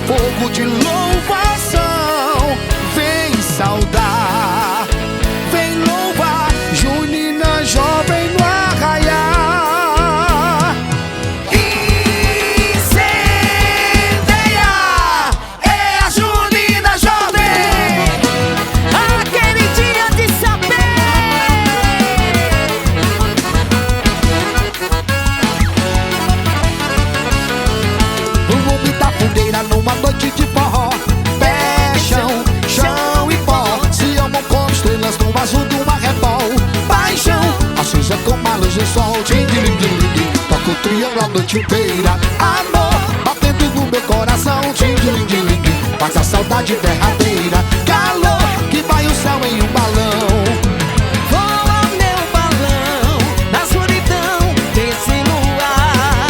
fogo de louvação. Vem saudar, vem louvar, junina jovem no arraiar. Incendeia, é a junina jovem, Aquele dia de saber. no lume da fogueira, numa noite de forró. Pé, chão, chão e pó, se amam como estrelas no azul do marrebol. Paixão, acesa como a luz do sol. Tim-tim-tim-tim-tim, toca o triângulo a noite inteira. Amor, batendo no meu coração. Tim-tim-tim-tim-tim, faz a saudade derradeira. Calor, que vai o céu em um balão. Voa meu balão na solidão desse luar.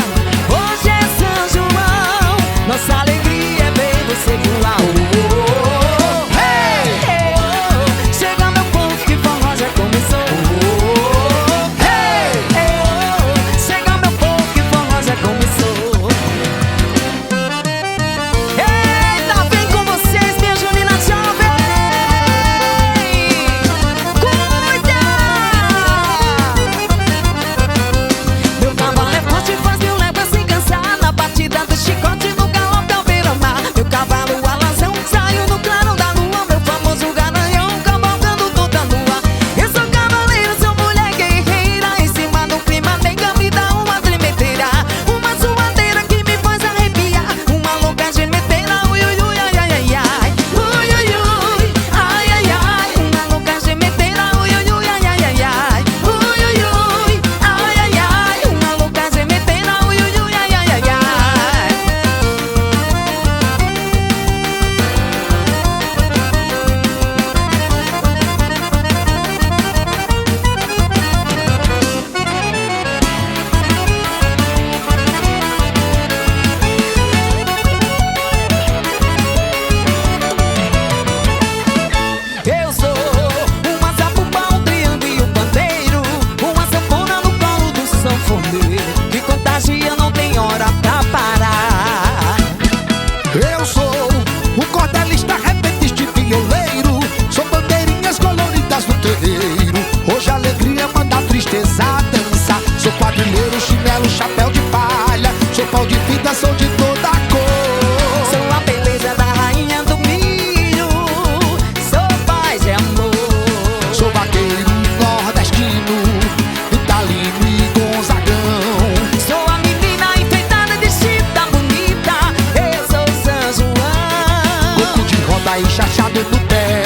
Hoje é São João, nossa alegria é ver você voar. Hey! Chega meu povo que forró já começou. Hey! Chega meu povo que forró já começou. Eita, vem com vocês, minha junina jovem. Cuida! Meu cavalo é forte, faz mil léguas sem cansar. Na batida do chicote, no galope ao beira-mar. Meu cavalo alazão, saiu no claro da lua. Meu famoso garanhão, cavalgando toda nua. Eu sou cavaleiro, sou mulher guerreira. Em cima do clima, nega, me dá uma tremedeira. Uma suadeira que me faz arrepiar. Uma louca gemedeira, ui, ui, ui, ai, ai, ai, ai. Ui, ui, ui, ai, ai, ai. Uma louca gemedeira, ui, ui, ui, ai, ai, ai, ai. Ui, ui, ui, ai, ai, ai. Uma louca gemedeira, ui, ui, ui, ai, ai, ai, ai. Eu sou uma zabumba, um triângulo e um pandeiro, uma sanfona no colo do sanfoneiro, que contagia, não tem hora pra parar. Eu sou um cordelista, repentista e violeiro. Sou bandeirinhas coloridas no terreiro. Hoje a alegria manda a tristeza dançar. Sou quadrilheiro, chinelo, chapéu de palha. Sou pau de vida, sou de toda a cor. Sou a beleza da rainha do milho, sou paz e amor. Sou vaqueiro nordestino, italino e gonzagão. Sou a menina enfeitada de chita bonita, eu sou São João. Coco de roda e chachado no pé.